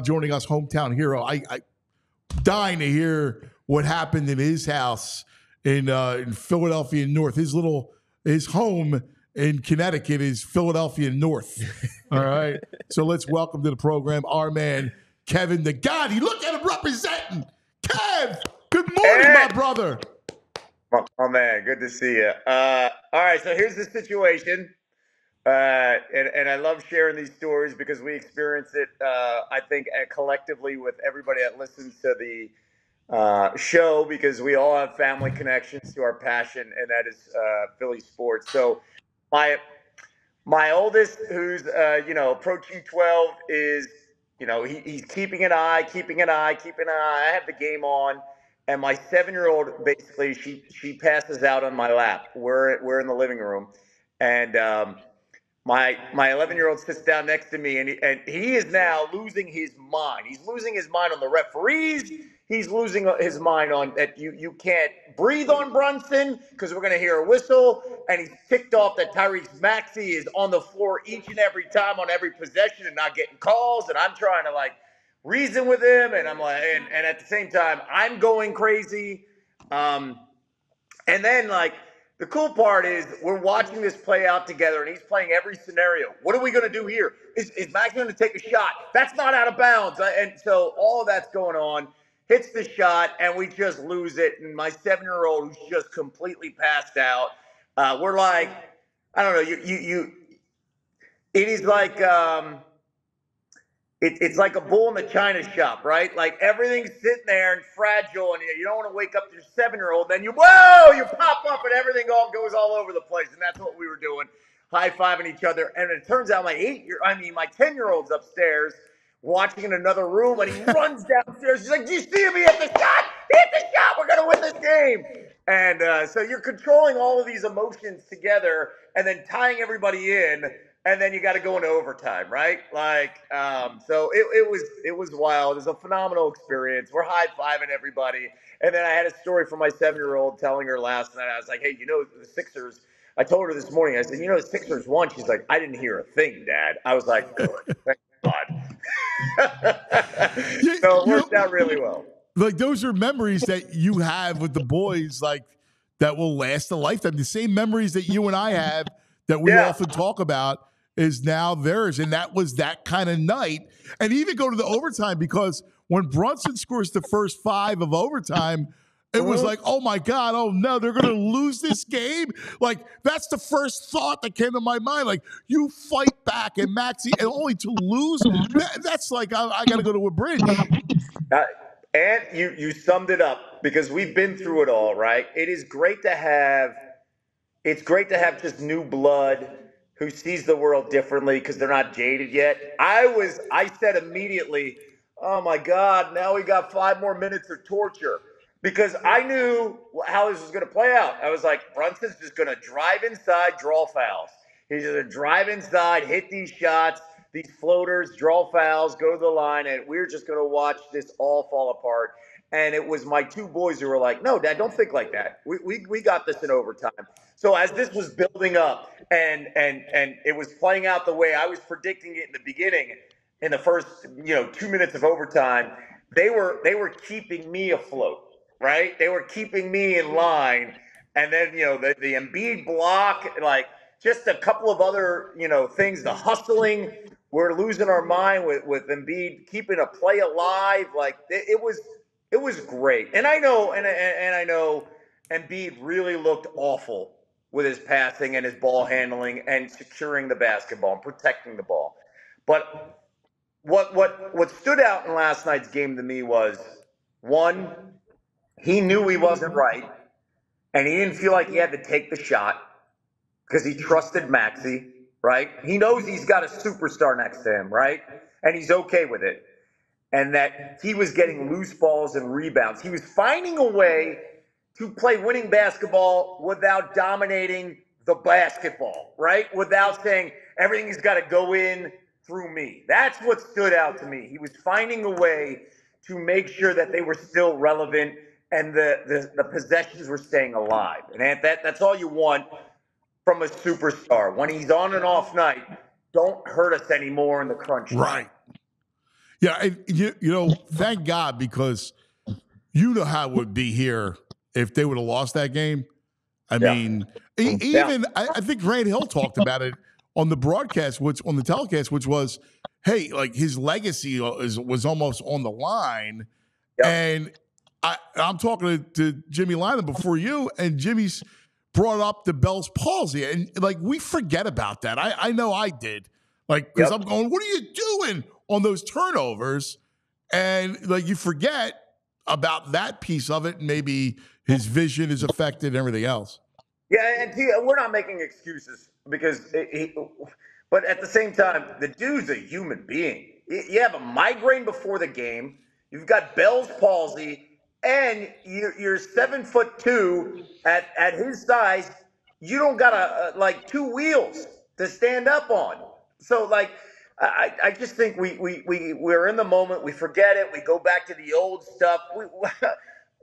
joining us, hometown hero. I dying to hear what happened in his house in Philadelphia North. His home in Connecticut is Philadelphia North. All right. So let's welcome to the program our man, Kevin Negandhi. Look at him representing. Kev, good morning, my brother. Oh, man, good to see you. All right, so here's the situation. And I love sharing these stories because we experience it, I think, collectively with everybody that listens to the show, because we all have family connections to our passion, and that is Philly sports. So my oldest, who's approaching 12, is he's keeping an eye. I have the game on, and my 7-year-old, basically she passes out on my lap. We're in the living room, and my 11-year-old sits down next to me, and he is now losing his mind. He's losing his mind on the referees. He's losing his mind on that you can't breathe on Brunson because we're going to hear a whistle. And he's ticked off that Tyrese Maxey is on the floor each and every time on every possession and not getting calls. And I'm trying to reason with him. And I'm like, and at the same time, I'm going crazy. And then the cool part is we're watching this play out together, and he's playing every scenario. What are we going to do here? Is Max going to take a shot? That's not out of bounds. And so all of that's going on. Hits the shot, and we just lose it. And my 7-year-old, who's just completely passed out, we're like, I don't know. It is like it's like a bull in the china shop, right? Like everything's sitting there and fragile, and you don't want to wake up your 7-year-old. Then you pop up, and everything goes all over the place. And that's what we were doing, high-fiving each other. And it turns out my 10-year-old's upstairs watching in another room, and he runs downstairs. He's like, "Do you see me at the shot? Hit the shot! We're gonna win this game!" And so you're controlling all of these emotions together, and then tying everybody in. And then you got to go into overtime, right? So it was wild. It was a phenomenal experience. We're high-fiving everybody. And then I had a story from my 7-year-old telling her last night. I was like, "Hey, the Sixers," I told her this morning, I said, "The Sixers won." She's like, "I didn't hear a thing, Dad." I was like, "Good, thank God." So it worked out really well. Those are memories that you have with the boys, that will last a lifetime. The same memories that you and I have that we often talk about is now theirs. And that was that kind of night. And even go to the overtime, because when Brunson scores the first 5 of overtime, it was like, oh my God, oh no, they're going to lose this game. That's the first thought that came to my mind. You fight back, and Maxey, and only to lose. That's I got to go to a bridge. And you summed it up, because we've been through it all, right? It's great to have just new blood who sees the world differently because they're not jaded yet. I said immediately, oh my God, now we got 5 more minutes of torture, because I knew how this was going to play out. I was like, Brunson's just going to drive inside, draw fouls. He's going to drive inside, hit these shots, these floaters, draw fouls, go to the line, and we're just going to watch this all fall apart. And it was my 2 boys who were like, "No, Dad, don't think like that. We got this in overtime." So as this was building up and it was playing out the way I was predicting it in the beginning, in the first 2 minutes of overtime, they were keeping me afloat, right? They were keeping me in line. And then the Embiid block, just a couple of other things, the hustling. We're losing our mind with Embiid keeping a play alive. It was great. And I know I know Embiid really looked awful with his passing and his ball handling and securing the basketball and protecting the ball. But what stood out in last night's game to me was, one, he knew he wasn't right, and he didn't feel like he had to take the shot because he trusted Maxey, right? He knows he's got a superstar next to him, right? And he's okay with it. And that he was getting loose balls and rebounds. He was finding a way to play winning basketball without dominating the basketball, right? Without saying everything's got to go in through me. That's what stood out to me. He was finding a way to make sure that they were still relevant and the possessions were staying alive. And that's all you want from a superstar. When he's on an off night, don't hurt us anymore in the crunch time. Right. Yeah, and thank God, because you know how it would be here if they would have lost that game. I Yeah. mean, Yeah. even I think Grant Hill talked about it on the broadcast, which on the telecast, which was, hey, like his legacy was almost on the line. Yep. And I'm talking to Jimmy Lyman before you, and Jimmy's brought up the Bell's palsy, and like we forget about that. I know I did, like because Yep. I'm going, what are you doing on those turnovers? And like you forget about that piece of it, and maybe his vision is affected and everything else. Yeah, and we're not making excuses because but at the same time, the dude's a human being. You have a migraine before the game. You've got Bell's palsy, and you're 7'2" at his size. You don't got like two wheels to stand up on. So like, I just think we're in the moment. We forget it. We go back to the old stuff.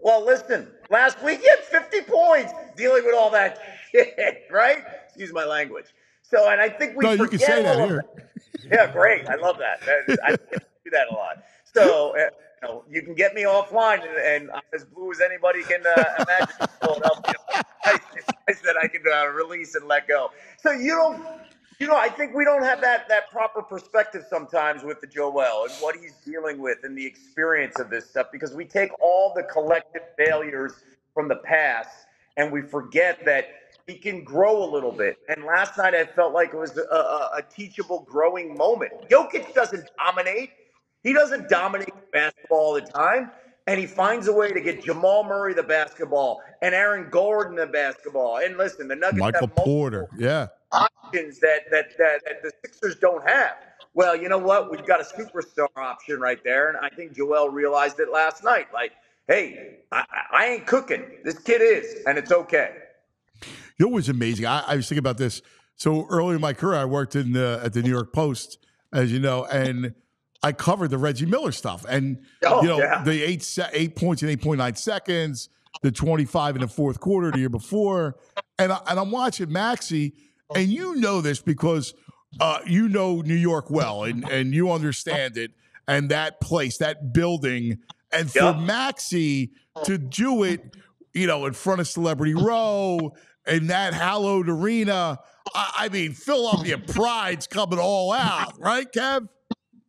Well, listen, last week you had 50 points dealing with all that shit, right? Excuse my language. So, and I think we No, you can forget say that all of here. that. Yeah, great. I love that. I do that a lot. So, you can get me offline, and I'm as blue as anybody can imagine in Philadelphia. It's nice that I can release and let go. So I think we don't have that proper perspective sometimes with the Joel and what he's dealing with and the experience of this stuff, because we take all the collective failures from the past and we forget that he can grow a little bit. And last night I felt like it was a teachable, growing moment. Jokic doesn't dominate. He doesn't dominate basketball all the time. And he finds a way to get Jamal Murray the basketball and Aaron Gordon the basketball. And listen, the Nuggets have Michael Porter, multiple yeah. options that the Sixers don't have. Well, you know what? We've got a superstar option right there, and I think Joel realized it last night. Like, hey, I ain't cooking. This kid is, and it's okay. You know what was amazing? I was thinking about this. So early in my career, I worked at the New York Post, as you know, and I covered the Reggie Miller stuff. And Oh yeah, the 8 points in 8.9 seconds, the 25 in the fourth quarter the year before, and I'm watching Maxey, and you know this because you know New York well, and you understand it, and that place, that building, and for yep. Maxey to do it, in front of Celebrity Row in that hallowed arena. I mean, Philadelphia pride's coming all out, right, Kev?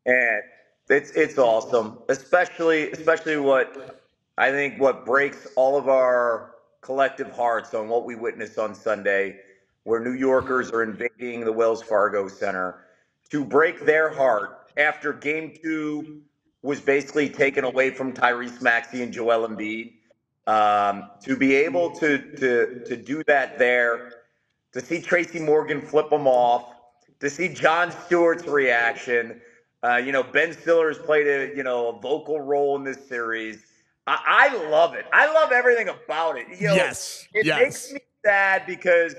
And it's awesome, especially what breaks all of our collective hearts on what we witnessed on Sunday, where New Yorkers are invading the Wells Fargo Center to break their heart after Game 2 was basically taken away from Tyrese Maxey and Joel Embiid. To be able to do that there, to see Tracy Morgan flip them off, to see John Stewart's reaction. Ben Stiller has played a vocal role in this series. I love it. I love everything about it. Yes, It makes yes. me sad because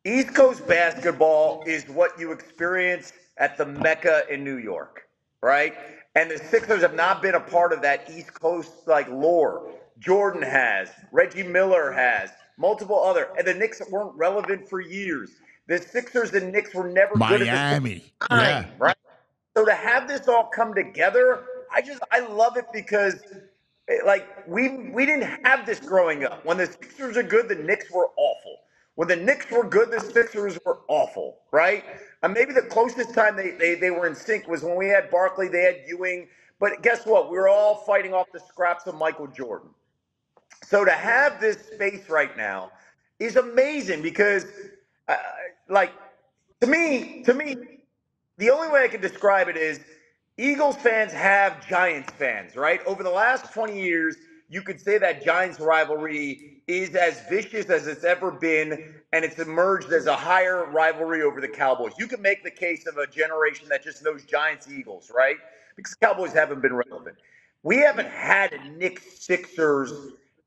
East Coast basketball is what you experience at the Mecca in New York, right? And the Sixers have not been a part of that East Coast like lore. Jordan has, Reggie Miller has, multiple other, and the Knicks weren't relevant for years. The Sixers and Knicks were never good at the same Miami, yeah. time, right? So to have this all come together, I love it because like we didn't have this growing up. When the Sixers are good, the Knicks were awful. When the Knicks were good, the Sixers were awful, right? And maybe the closest time they were in sync was when we had Barkley, they had Ewing. But guess what? We were all fighting off the scraps of Michael Jordan. So to have this space right now is amazing because, uh, like, to me, the only way I can describe it is Eagles fans have Giants fans, right? Over the last 20 years, you could say that Giants rivalry is as vicious as it's ever been, and it's emerged as a higher rivalry over the Cowboys. You can make the case of a generation that just knows Giants Eagles, right? Because Cowboys haven't been relevant. We haven't had a Nick Sixers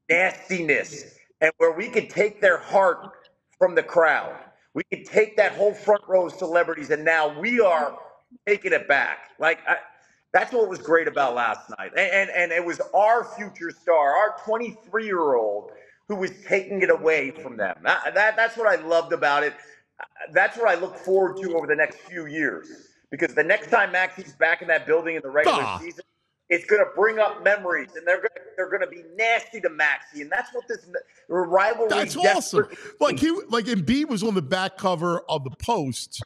nastiness and where we could take their heart from the crowd. We could take that whole front row of celebrities, and now we are taking it back. That's what was great about last night, and it was our future star, our 23-year-old, who was taking it away from them. That's what I loved about it. That's what I look forward to over the next few years. because the next time Maxey's back in that building in the regular season, it's going to bring up memories, and they're going to be nasty to Maxey, and that's what this rivalry. That's awesome. Like Embiid was on the back cover of the Post,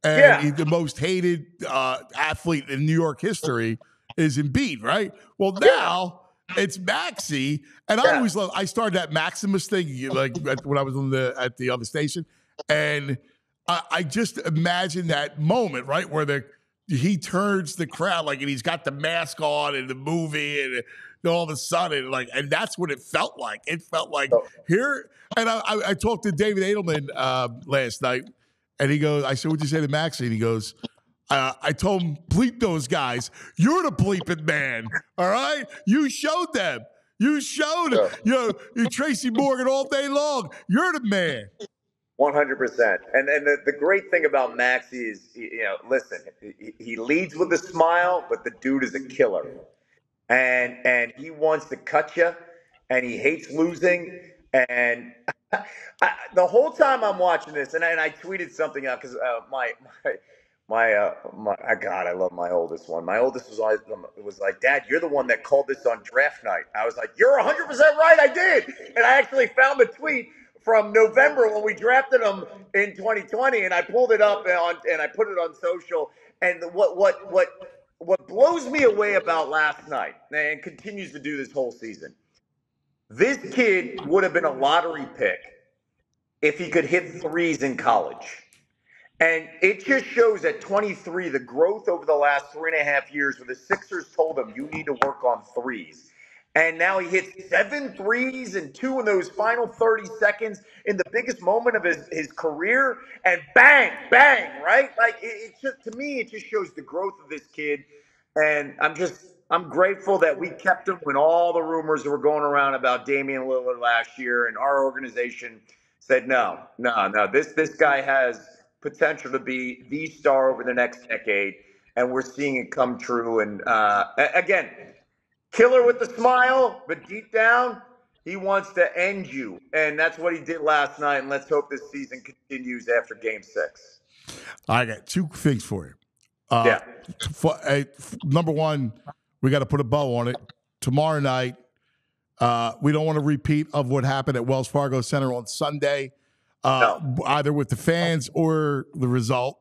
and he's the most hated athlete in New York history is Embiid, right? Well, now it's Maxey, and I started that Maximus thing like when I was at the other station, and I just imagine that moment, right, where he turns the crowd and he's got the mask on in the movie, and all of a sudden, and that's what it felt like. It felt like here, and I talked to David Edelman last night, and he goes, I said, "What'd you say to Maxey?" And he goes, I told him, bleep those guys. You're the bleeping man, all right? You showed them. You showed them. You're Tracy Morgan all day long. You're the man. 100%. And the great thing about Maxey is, listen, he leads with a smile, but the dude is a killer. And he wants to cut you, and he hates losing. And the whole time I'm watching this, and I tweeted something out because God, I love my oldest one. My oldest was like, "Dad, you're the one that called this on draft night." I was like, "You're 100% right. I did." And I actually found the tweet from November when we drafted him in 2020, and I pulled it up and I put it on social. And what blows me away about last night, and continues to do this whole season, this kid would have been a lottery pick if he could hit threes in college. And it just shows at 23 the growth over the last 3.5 years where the Sixers told him, you need to work on threes. And now he hits 7 threes and 2 in those final 30 seconds in the biggest moment of his career. And bang, bang, right? To me, it just shows the growth of this kid. And I'm grateful that we kept him when all the rumors were going around about Damian Lillard last year. And our organization said, no, this guy has potential to be the star over the next decade, and we're seeing it come true. And again, killer with the smile, but deep down, he wants to end you, and that's what he did last night. And let's hope this season continues after Game 6. I got 2 things for you. Number one, we got to put a bow on it. Tomorrow night, we don't want a repeat of what happened at Wells Fargo Center on Sunday. Either with the fans or the result.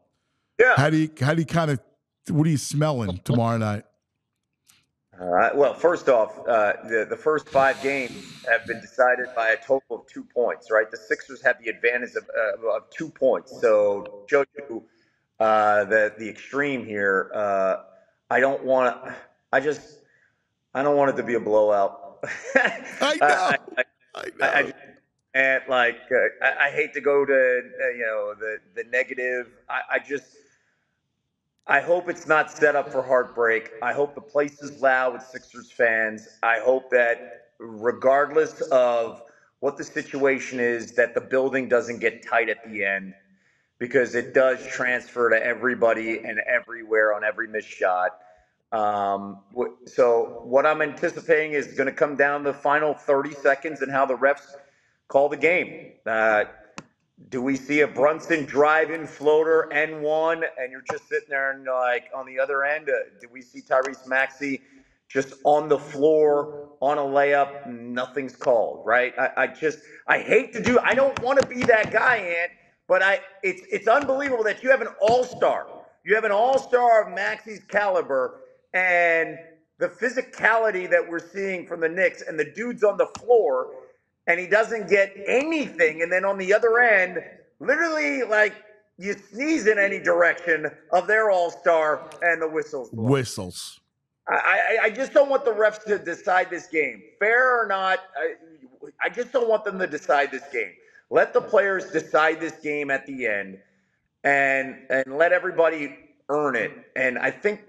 Yeah. How do you what are you smelling tomorrow night? Well, first off, the first 5 games have been decided by a total of 2 points, right? The Sixers have the advantage of 2 points. So show you the extreme here. I don't want it to be a blowout. I know. I know. And I hate to go to the negative. I hope it's not set up for heartbreak. I hope the place is loud with Sixers fans. I hope that regardless of what the situation is, that the building doesn't get tight at the end, because it does transfer to everybody and everywhere on every missed shot. So what I'm anticipating is going to come down to the final 30 seconds and how the refs call the game. Do we see a Brunson drive-in floater N1 and you're just sitting there and on the other end? Do we see Tyrese Maxey just on the floor on a layup? Nothing's called, right? I hate to do. I don't want to be that guy, Ant, but it's unbelievable that you have an all-star. You have an all-star of Maxey's caliber, and the physicality that we're seeing from the Knicks, and the dude's on the floor, and he doesn't get anything. And then on the other end, literally, you sneeze in any direction of their all-star, and the whistles blow. Whistles. I just don't want the refs to decide this game. Fair or not, I just don't want them to decide this game. Let the players decide this game at the end, and let everybody earn it. And I think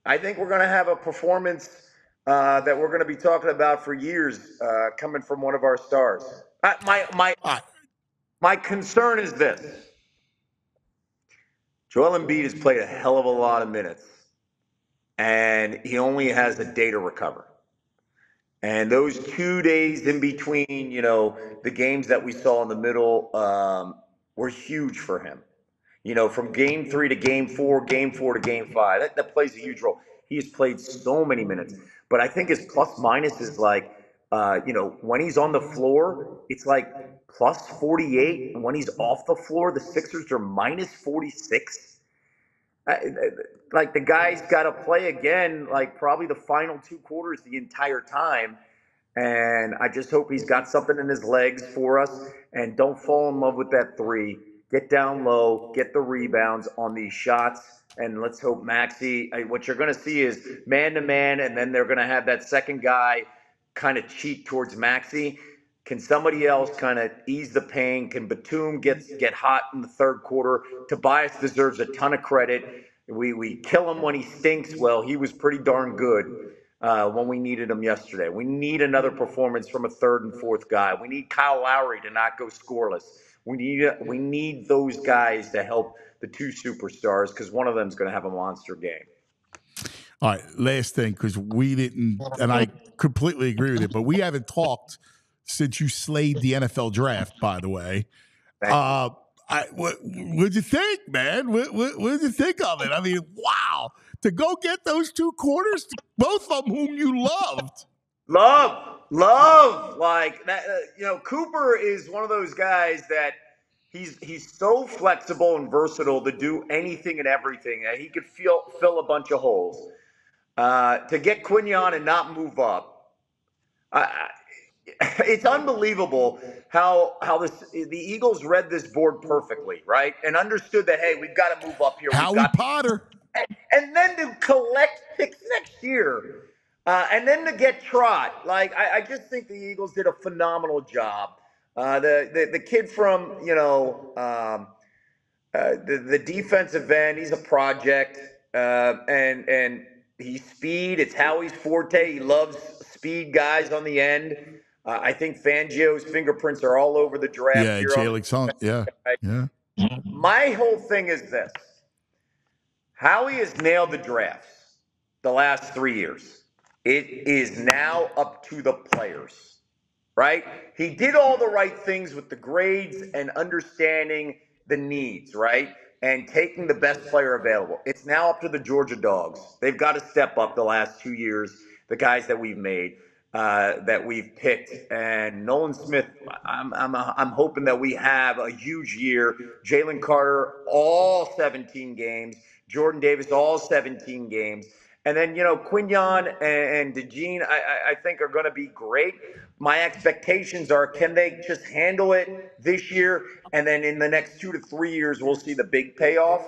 we're going to have a performance that we're going to be talking about for years, coming from one of our stars. My concern is this: Joel Embiid has played a hell of a lot of minutes, and he only has a day to recover. And those 2 days in between, the games that we saw in the middle, were huge for him. from game 3 to game 4, game 4 to game 5. That plays a huge role. He's played so many minutes. But I think his plus minus is like, when he's on the floor, it's like plus 48. And when he's off the floor, the Sixers are minus 46. Like the guy's got to play again, like probably the final 2 quarters the entire time. And I just hope he's got something in his legs for us. And don't fall in love with that 3. Get down low, get the rebounds on these shots. And let's hope Maxey, what you're going to see is man-to-man, and then they're going to have that second guy kind of cheat towards Maxey. Can somebody else kind of ease the pain? Can Batum get hot in the third quarter? Tobias deserves a ton of credit. We kill him when he stinks. Well, he was pretty darn good when we needed him yesterday. We need another performance from a third and fourth guy. We need Kyle Lowry to not go scoreless. We need those guys to help the 2 superstars, because one of them is going to have a monster game. All right, last thing, because we didn't, and I completely agree with it, but we haven't talked since you slayed the NFL draft, by the way. What'd you think, man? What did you think of it? I mean, wow. To go get those 2 quarters, both of them whom you loved. Love. Like that, Cooper is one of those guys that he's so flexible and versatile to do anything and everything. He could fill a bunch of holes. To get Quignon and not move up, it's unbelievable how the Eagles read this board perfectly, right? And understood that, hey, we've got to move up here. Howie Potter. And then to collect picks next year, and then to get Trot. Like, I just think the Eagles did a phenomenal job. The kid from, the defensive end, he's a project, and he's speed. It's Howie's forte. He loves speed guys on the end. I think Fangio's fingerprints are all over the draft. Yeah, Jalix Hunt. Yeah. My whole thing is this. Howie has nailed the drafts the last 3 years. It is now up to the players, right? He did all the right things with the grades and understanding the needs, right? And taking the best player available. It's now up to the Georgia Dogs. They've got to step up the last 2 years, the guys that we've made, that we've picked. And Nolan Smith, I'm hoping that we have a huge year. Jalen Carter, all 17 games. Jordan Davis, all 17 games. And then, Quignon and DeJean, I think are going to be great. My expectations are, can they just handle it this year? And then in the next 2 to 3 years, we'll see the big payoff.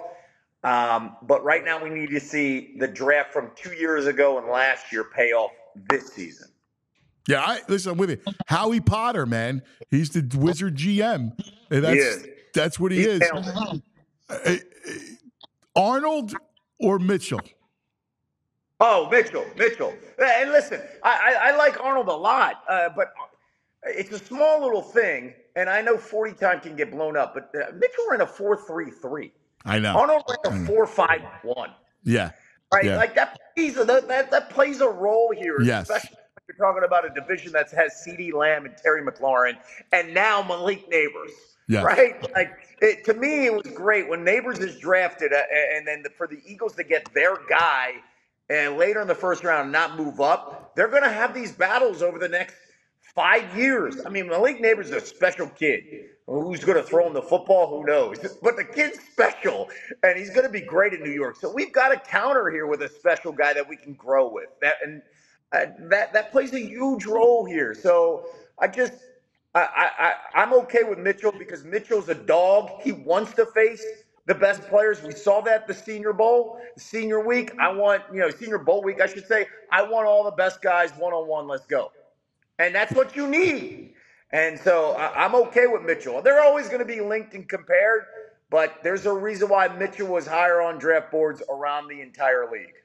But right now we need to see the draft from 2 years ago and last year pay off this season. Yeah, listen, I'm with you. Howie Potter, man. He's the Wizard GM. And that's what he is. Arnold or Mitchell? Oh, Mitchell. And listen, I like Arnold a lot, but it's a small little thing, and I know 40 time can get blown up, but Mitchell ran a 4.33. I know. Arnold ran a 4.51. Yeah. Right? Yeah. Like that plays a role here, yes. Especially when you're talking about a division that has CeeDee Lamb and Terry McLaurin, and now Malik Neighbors. Yes. Right? Like, to me, it was great when Neighbors is drafted, and then for the Eagles to get their guy and later in the first round not move up, they're going to have these battles over the next 5 years. I mean, Malik Neighbors is a special kid. Who's going to throw him the football? Who knows? But the kid's special, and he's going to be great in New York. So we've got to counter here with a special guy that we can grow with. That plays a huge role here. So I'm okay with Mitchell because Mitchell's a dog. He wants to face the best players. We saw that the Senior Bowl, Senior Week. Senior Bowl week, I should say. I want all the best guys one-on-one. Let's go. And that's what you need. And so I'm okay with Mitchell. They're always going to be linked and compared, but there's a reason why Mitchell was higher on draft boards around the entire league.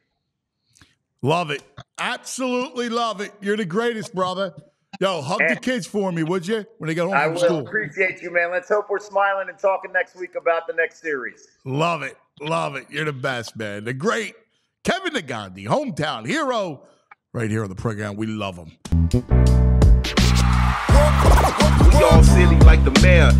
Love it. Absolutely love it. You're the greatest, brother. Yo, hug the kids for me, would you, when they get home from school? I will. Appreciate you, man. Let's hope we're smiling and talking next week about the next series. Love it. Love it. You're the best, man. The great Kevin Negandhi, hometown hero, right here on the program. We love him. We all silly like the mayor.